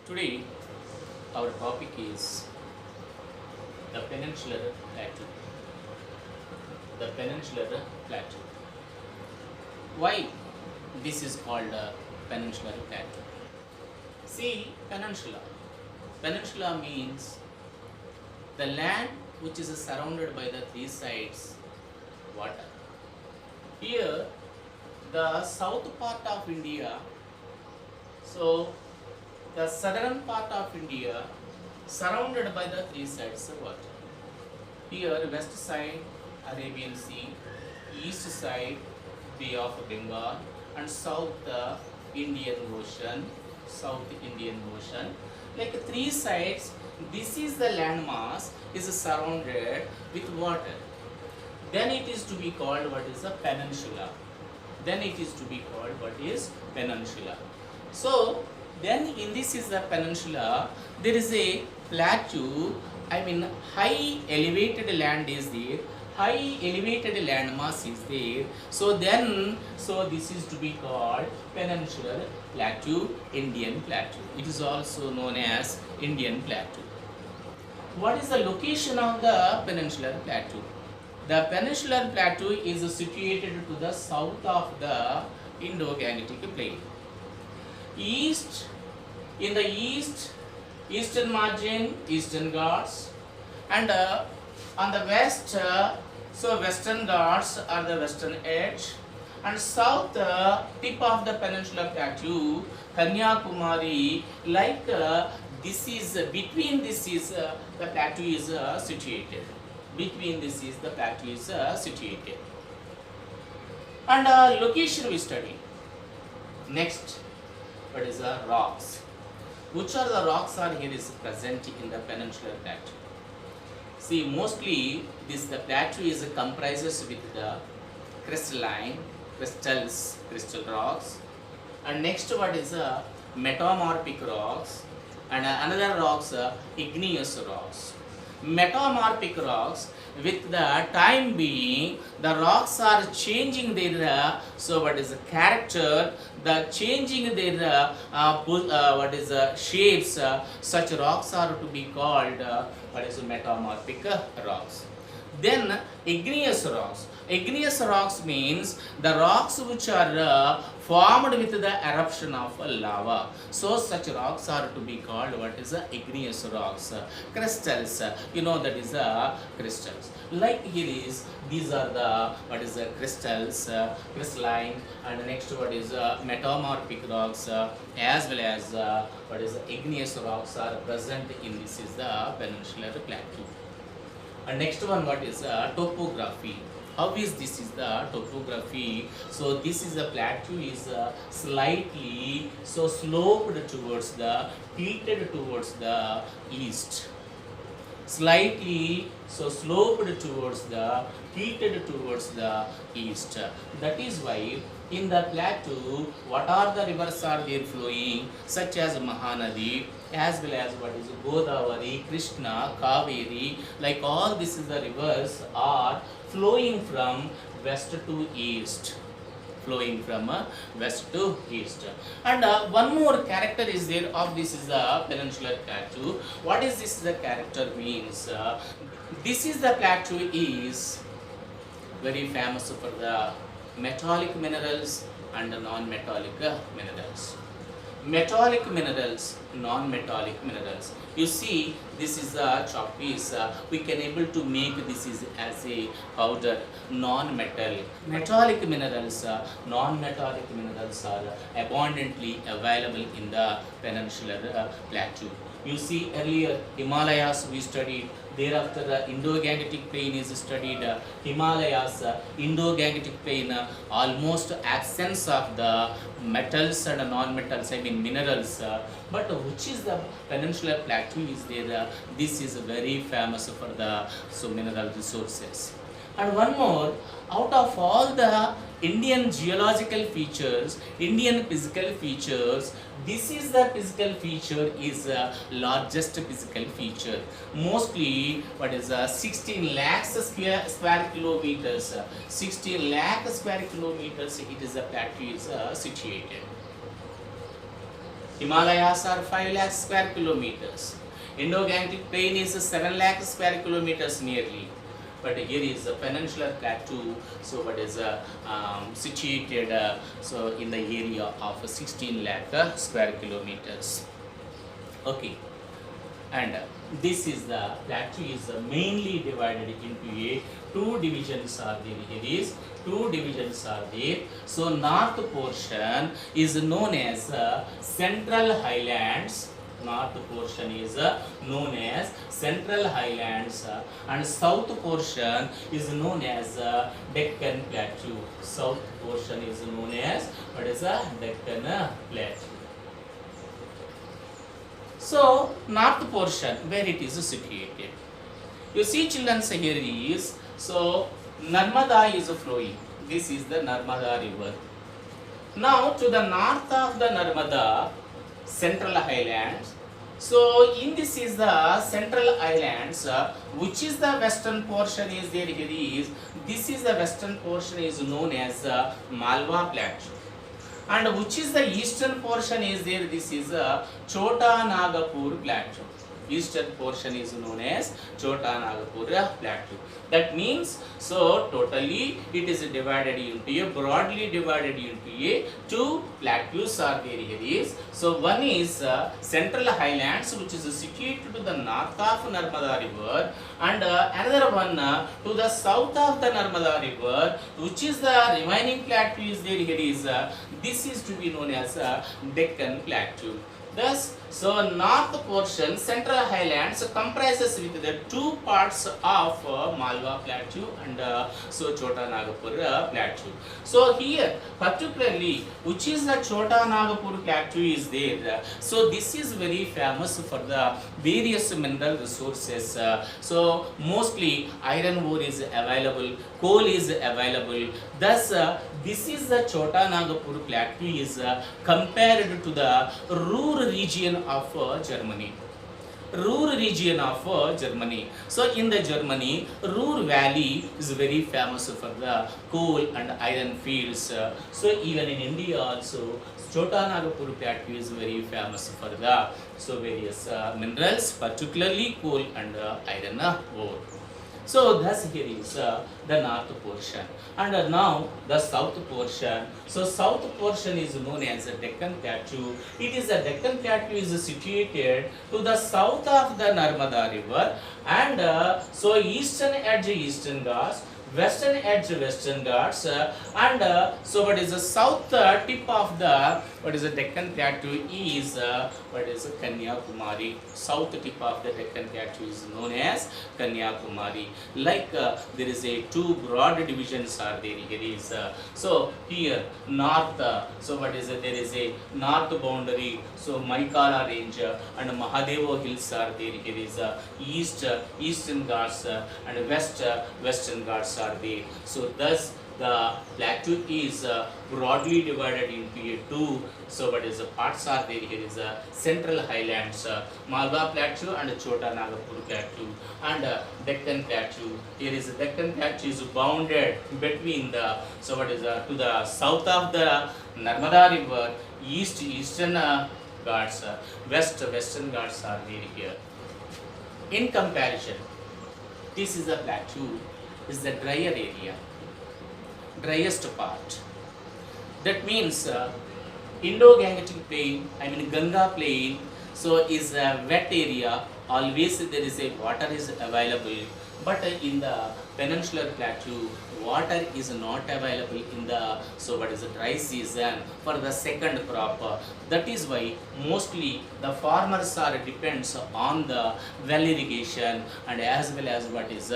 Today, our topic is the Peninsular Plateau. The Peninsular Plateau. Why this is called a Peninsular Plateau? See, peninsula. Peninsula means the land which is surrounded by the three sides water. Here, the south part of India, so the southern part of India surrounded by the three sides of water. Here, west side Arabian Sea, east side Bay of Bengal, and south Indian Ocean, South Indian Ocean. Like three sides, this is the landmass is surrounded with water. Then it is to be called what is a peninsula. Then it is to be called what is peninsula. So then in this is the peninsula, there is a plateau, I mean high elevated land is there, high elevated landmass is there. So this is to be called peninsular plateau, Indian plateau. It is also known as Indian plateau. What is the location of the peninsular plateau? The peninsular plateau is situated to the south of the Indo-Gangetic plain. In the eastern margin, Eastern Ghats, and on the west, so Western Ghats are the western edge, and south tip of the peninsular plateau, Kanyakumari, like this is between this is the plateau is situated. Between this is the plateau is situated. And location we study. Next, what is the rocks? Which are the rocks are here is present in the peninsular plateau? See, mostly the plateau is comprises with the crystal rocks, and next what is metamorphic rocks, and another rocks igneous rocks. Metamorphic rocks, with the time being the rocks are changing their so what is the character, the changing their what is shapes, such rocks are to be called what is metamorphic rocks. Then igneous rocks. Igneous rocks means the rocks which are formed with the eruption of lava. So such rocks are to be called what is igneous rocks. Crystals, you know that is crystals. Like here is, these are the what is crystals, crystalline, and next what is metamorphic rocks, as well as what is igneous rocks are present in this is the peninsular plateau. And next one, what is topography? How is this is the topography? So this is the plateau is slightly so sloped towards the, tilted towards the east. Slightly so sloped towards the, tilted towards the east. That is why in the plateau, what are the rivers are there flowing, such as Mahanadi, as well as what is Godavari, Krishna, Kaveri, like all this is the rivers are flowing from west to east. Flowing from west to east. And one more character is there of this is the peninsular plateau. What is this the character means? This is the plateau is very famous for the metallic minerals and non-metallic minerals. Metallic minerals, non-metallic minerals. You see, this is a chalk piece. We can able to make this is as a powder, non-metal. Metallic minerals, non-metallic minerals are abundantly available in the peninsular plateau. You see, earlier Himalayas we studied. Thereafter, Indo-Gangetic plain is studied. Himalayas, Indo-Gangetic plain, almost absence of the metals and non-metals, I mean minerals. But which is the peninsular plateau is there? This is very famous for the mineral resources. And one more, out of all the Indian geological features, Indian physical features, this is the physical feature is largest physical feature. Mostly, what is 16 lakhs square kilometers, 16 lakh square kilometers, it is a plateau is situated. Himalayas are 5 lakh square kilometers. Indo-Gangetic plain is 7 lakh square kilometers nearly. But here is a peninsular plateau, so what is situated so in the area of 16 lakh square kilometers. Okay, and this is the plateau is mainly divided into a two divisions are there. Here is two divisions are there. So north portion is known as Central Highlands. North portion is known as Central Highlands and south portion is known as Deccan Plateau. South portion is known as what is a Deccan Plateau. So north portion where it is situated. You see children, here is so Narmada is flowing. This is the Narmada river. Now to the north of the Narmada, Central Highlands. So in this is the Central Highlands, which is the western portion is there. Here is this is the western portion is known as Malwa Plateau, and which is the eastern portion is there. This is Chota Nagpur Plateau. Eastern portion is known as Chota Nagpur Plateau. That means, so totally it is divided into a, broadly divided into a two plateaus are there. Here is, so one is Central Highlands, which is situated to the north of Narmada river, and another one to the south of the Narmada river, which is the remaining plateau is there. Here is this is to be known as Deccan Plateau. Thus, so north portion, Central Highlands comprises with the two parts of Malwa Plateau and so Chota Nagpur Plateau. So here, particularly, which is the Chota Nagpur Plateau is there. So this is very famous for the various mineral resources. So mostly iron ore is available, coal is available. Thus, this is the Chota Nagpur Plateau is compared to the Ruhr region of Germany. Ruhr region of Germany. So in the Germany, Ruhr Valley is very famous for the coal and iron fields. So even in India also, Chota Nagpur Plateau is very famous for the so various minerals, particularly coal and iron ore. So thus here is the north portion, and now the south portion. So south portion is known as the Deccan Plateau. It is the Deccan Plateau is situated to the south of the Narmada river, and so eastern edge Eastern Ghats, western edge Western Ghats, and so what is the south tip of the what is the Deccan Plateau is what is Kanyakumari. South tip of the Deccan Plateau is known as Kanyakumari. Like there is a two broad divisions are there. Here is so here north. So what is it? There is a north boundary. So Maikala range and Mahadevo hills are there. Here is east Eastern Ghats and Western Ghats are there. So thus the plateau is broadly divided into two. So what is the parts are there? Here is Central Highlands, Malwa Plateau and Chota Nagpur Plateau, and Deccan Plateau. Here is Deccan Plateau is bounded between the so what is to the south of the Narmada river, Eastern Ghats, Western Ghats are there here. In comparison, this is the plateau is the drier area, driest part. That means Indo-Gangetic plain, I mean Ganga plain, so is a wet area. Always there is a water is available, but in the peninsular plateau, water is not available in the so what is the dry season for the second crop. That is why mostly the farmers are depends on the well irrigation and as well as what is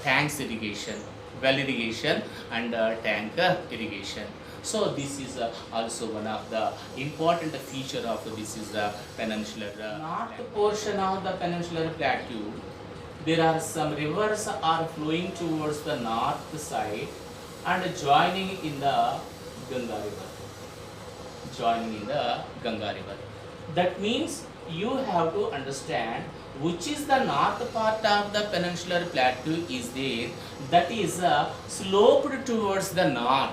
tanks irrigation, well irrigation and tank irrigation. So this is also one of the important feature of this is the peninsular north portion of the peninsular plateau. There are some rivers are flowing towards the north side and joining in the Ganga river. Joining in the Ganga river. That means you have to understand which is the north part of the peninsular plateau is there, that is sloped towards the north.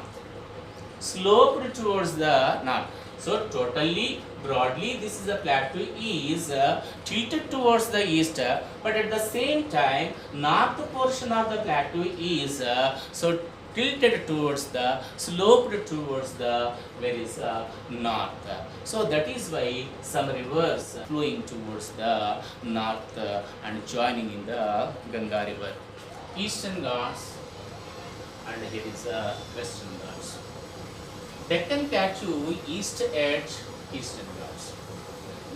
Sloped towards the north. So totally, broadly, this is the plateau is tilted towards the east, but at the same time, north portion of the plateau is so tilted towards the, sloped towards the, where is north. So that is why some rivers flowing towards the north and joining in the Ganga river. Eastern Ghats and here is Western Ghats. Deccan Plateau, east edge, Eastern Ghats.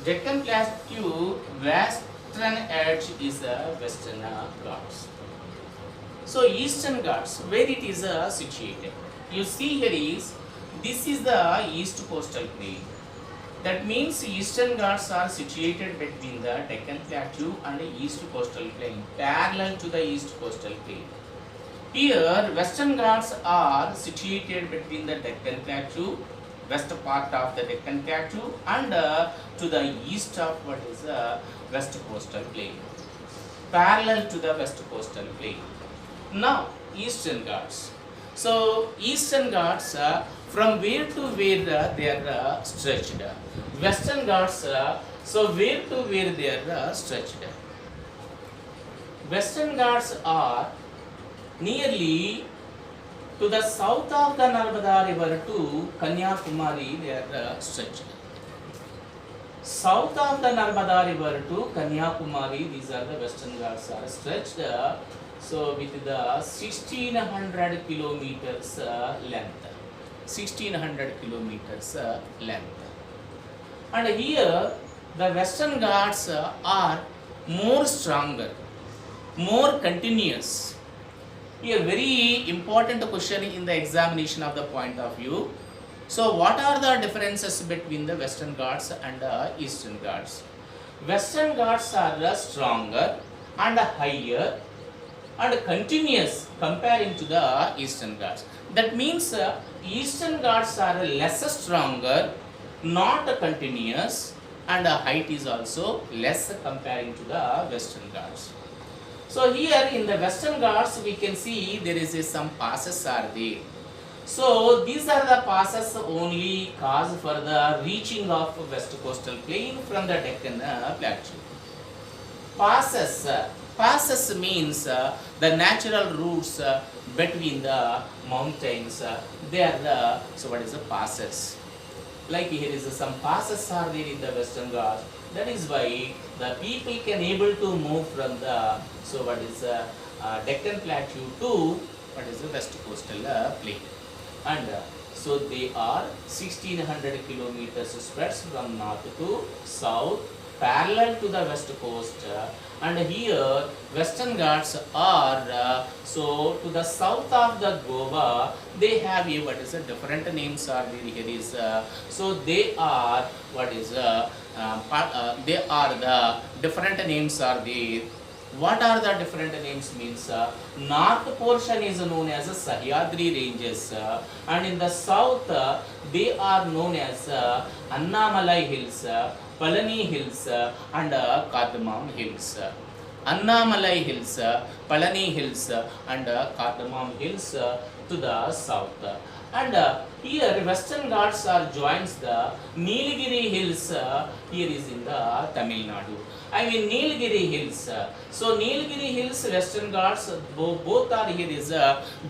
Deccan Plateau, western edge is the Western Ghats. So Eastern Ghats, where it is situated. You see here is, this is the east coastal plain. That means Eastern Ghats are situated between the Deccan Plateau and the east coastal plain, parallel to the east coastal plain. Here, Western Ghats are situated between the Deccan Plateau, west part of the Deccan Plateau, and to the east of what is the west coastal plain, parallel to the west coastal plain. Now, Eastern Ghats. So, Eastern Ghats, from where to where they are stretched. Western Ghats, so where to where they are stretched. Western Ghats are nearly to the south of the Narmada river to Kanyakumari, they are stretched. South of the Narmada river to Kanyakumari, these are the Western Ghats are stretched. So with the 1600 kilometers length, 1600 kilometers length. And here the Western Ghats are more stronger, more continuous. Here very important question in the examination of the point of view. So what are the differences between the Western Ghats and Eastern Ghats? Western Ghats are stronger and higher and continuous comparing to the Eastern Ghats. That means Eastern Ghats are less stronger, not continuous, and height is also less comparing to the Western Ghats. So here in the Western Ghats we can see there is some passes are there. So these are the passes only cause for the reaching of west coastal plain from the Deccan Plateau. Passes means the natural routes between the mountains. They are the, so what is the passes? Like here is some passes are there in the Western Ghats. That is why the people can able to move from the, so what is Deccan Plateau to what is the west coastal plain. And so they are 1600 kilometers spreads from north to south, parallel to the west coast. And here Western Ghats are so to the south of the Goa, they have a what is a different names are there. Here is so they are what is they are the different names are there. What are the different names means north portion is known as Sahyadri ranges and in the south they are known as Annamalai hills, Palani hills and Cardamom hills. Annamalai hills, Palani hills and Cardamom hills to the south. And here Western Ghats are joins the Nilgiri hills, here is in the Tamil Nadu. I mean Nilgiri hills. So Nilgiri hills, Western Ghats, both are here is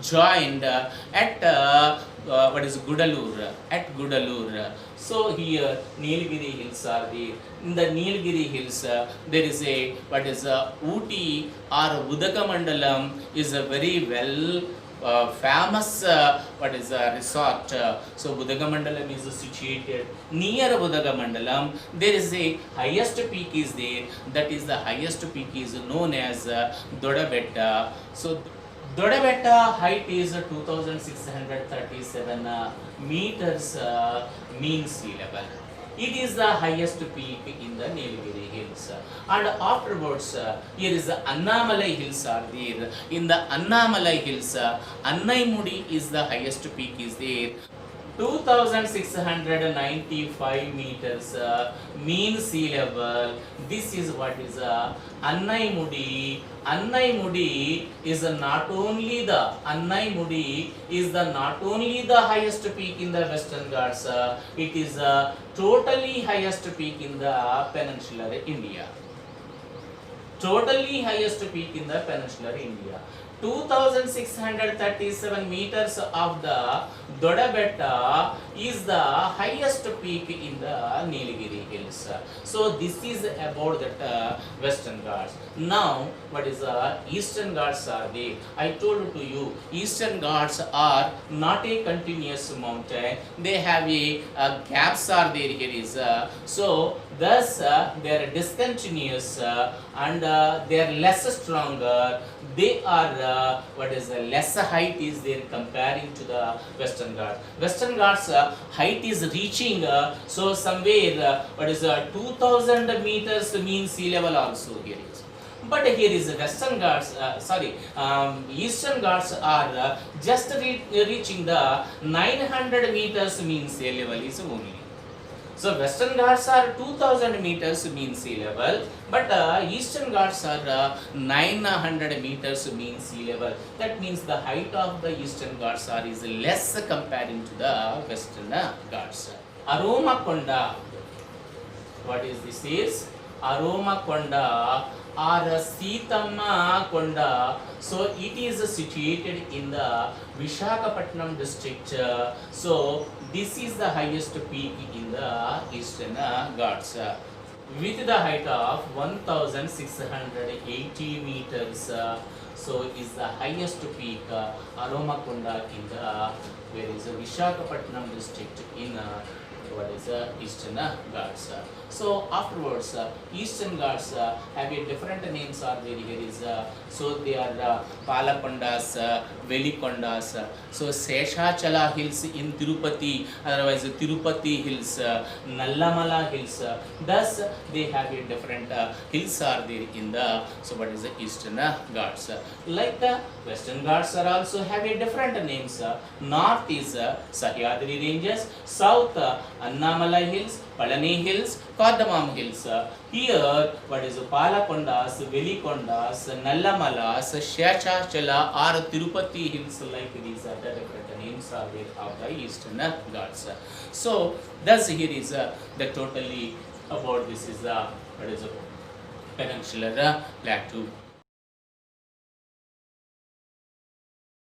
joined at what is Gudalur, at Gudalur. So here Nilgiri hills are there. In the Nilgiri hills there is a what is Ooty or Udakamandalam is a very well famous what is a resort. So Udagamandalam is situated near Udagamandalam. There is a highest peak is there. That is the highest peak is known as Dodabetta. So Dodabetta height is 2637 meters mean sea level. It is the highest peak in the Nilgiri hills. And afterwards, here is the Annamalai hills are there. In the Annamalai hills, Annaimudi is the highest peak is there. 2695 meters mean sea level. This is what is Annaimudi. Annaimudi is not only the not only the highest peak in the Western Ghats. It is totally highest peak in the peninsular India. Totally highest peak in the peninsular India. 2637 meters of the Dodabetta is the highest peak in the Nilgiri Hills. So this is about that Western Ghats. Now what is Eastern Ghats are there? I told to you Eastern Ghats are not a continuous mountain. They have a gaps are there here is so thus they are discontinuous and they are less stronger. They are what is less height is there comparing to the Western Ghats. Western Ghats height is reaching so somewhere what is 2000 meters mean sea level also here is. But here is Western Ghats, Eastern Ghats are just reaching the 900 meters mean sea level is only. So Western Ghats are 2000 meters mean sea level, but Eastern Ghats are 900 meters mean sea level. That means the height of the Eastern Ghats are is less comparing to the Western Ghats. Aromakonda. What is this is? Aromakonda or Sitamma Konda. So it is situated in the Visakhapatnam district. So this is the highest peak in the Eastern Ghats with the height of 1680 meters. So is the highest peak Aromakonda in the where is Visakhapatnam district in what is Eastern Ghats. So afterwards Eastern Ghats have a different names are there here is so they are Palakondas, Velikondas, so Seshachala hills in Tirupati, otherwise Tirupati hills, Nallamala hills, thus they have a different hills are there in the so what is the Eastern Ghats. Like the Western Ghats are also have a different names. North is Sahyadri ranges, south Annamalai hills, Palani hills, Kardamam hills. Here, what is Palakondas, Velikondas, Nallamalas, Sheshachala or Tirupati hills like these are the different names are there of the Eastern Ghats. So, thus here is the totally about this is what is a peninsular plateau.